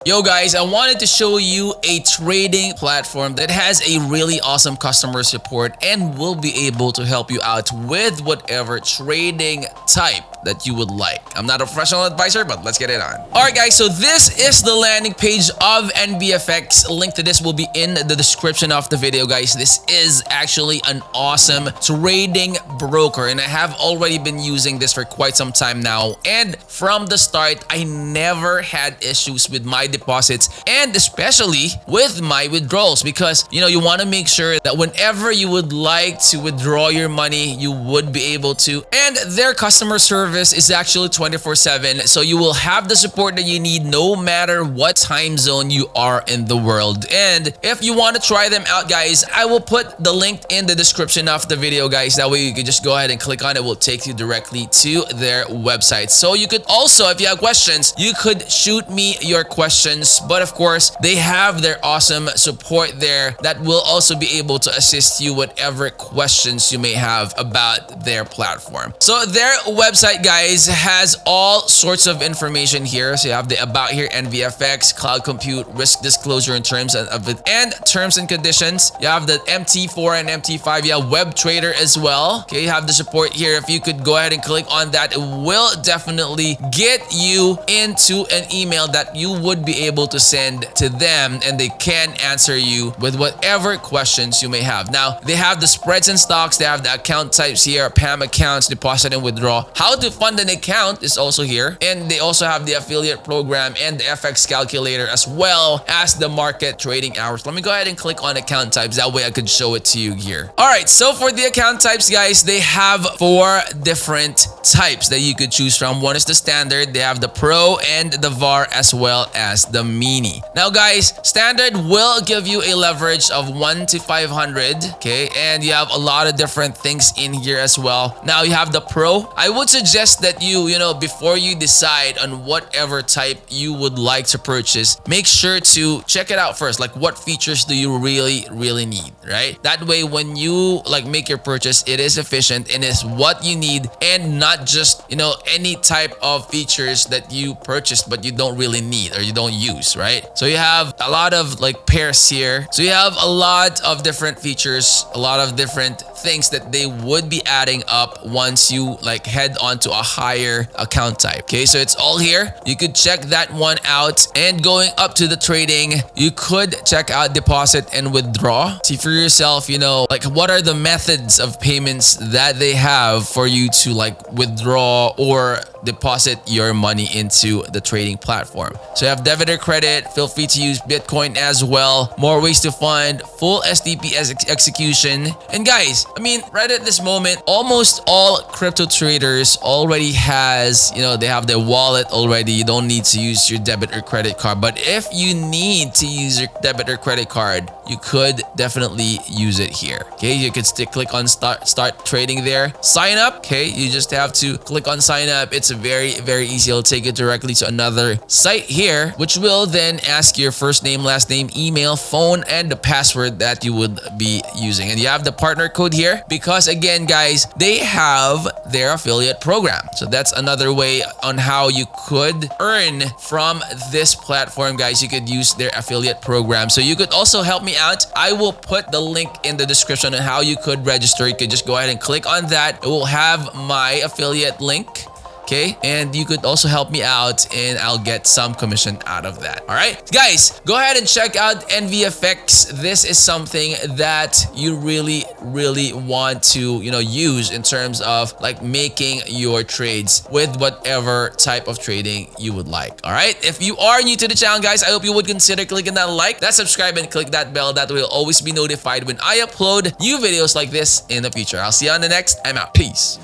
Yo guys, I wanted to show you a trading platform that has a really awesome customer support and will be able to help you out with whatever trading type that you would like. I'm not a professional advisor, but let's get it on. Alright guys, so this is the landing page of EnviFX. Link to this will be in the description of the video, guys. This is actually an awesome trading broker and I have already been using this for quite some time now. And from the start, I never had issues with my deposits and especially with my withdrawals because you want to make sure that whenever you would like to withdraw your money, you would be able to. And their customer service is actually 24/7, so you will have the support that you need no matter what time zone you are in the world. And if you want to try them out, guys, I will put the link in the description of the video, guys. That way you can just go ahead and click on it. It will take you directly to their website. So you could also, if you have questions, you could shoot me your questions. But of course, they have their awesome support there that will also be able to assist you whatever questions you may have about their platform. So their website, guys, has all sorts of information here. So you have the about here, EnviFX, cloud compute, risk disclosure in terms of it, and terms and conditions. You have the MT4 and MT5. You have web trader as well. Okay, you have the support here. If you could go ahead and click on that, it will definitely get you into an email that you would be able to send to them and they can answer you with whatever questions you may have. Now, they have the spreads and stocks. They have the account types here, PAM accounts, deposit and withdraw. How to fund an account is also here. And they also have the affiliate program and the FX calculator as well as the market trading hours. Let me go ahead and click on account types. That way I could show it to you here. All right, so for the account types, guys, they have 4 different types that you could choose from. One is the standard. They have the pro and the VAR as well as the mini. Now guys, standard will give you a leverage of 1 to 500, okay, and you have a lot of different things in here as well. Now you have the pro. I would suggest that you before you decide on whatever type you would like to purchase, make sure to check it out first. Like, what features do you really need, right? That way when you make your purchase, it is efficient and is what you need and not just any type of features that you purchased but you don't really need or you don't use, right? So you have a lot of pairs here. So you have a lot of different features, a lot of different things that they would be adding up once you head on to a higher account type. Okay, so it's all here. You could check that one out. And going up to the trading, you could check out deposit and withdraw. See for yourself, what are the methods of payments that they have for you to withdraw or deposit your money into the trading platform. So you have debit or credit. Feel free to use Bitcoin as well. More ways to fund, full STP execution. And guys, right at this moment, almost all crypto traders already has, they have their wallet already. You don't need to use your debit or credit card. But if you need to use your debit or credit card, you could definitely use it here. Okay, you could click on start trading there. Sign up. Okay, you just have to click on sign up. It's very easy. It'll take you directly to another site here, which will then ask your first name, last name, email, phone, and the password that you would be using. And you have the partner code here because again, guys, they have their affiliate program. So that's another way on how you could earn from this platform, guys. You could use their affiliate program. So you could also help me out. I will put the link in the description on how you could register. You could just go ahead and click on that. It will have my affiliate link. Okay, and you could also help me out and I'll get some commission out of that. All right, guys, go ahead and check out EnviFX. This is something that you really want to use in terms of making your trades with whatever type of trading you would like. All right, if you are new to the channel, guys, I hope you would consider clicking that like, that subscribe, and click that bell. That will always be notified when I upload new videos like this in the future. I'll see you on the next. I'm out. Peace.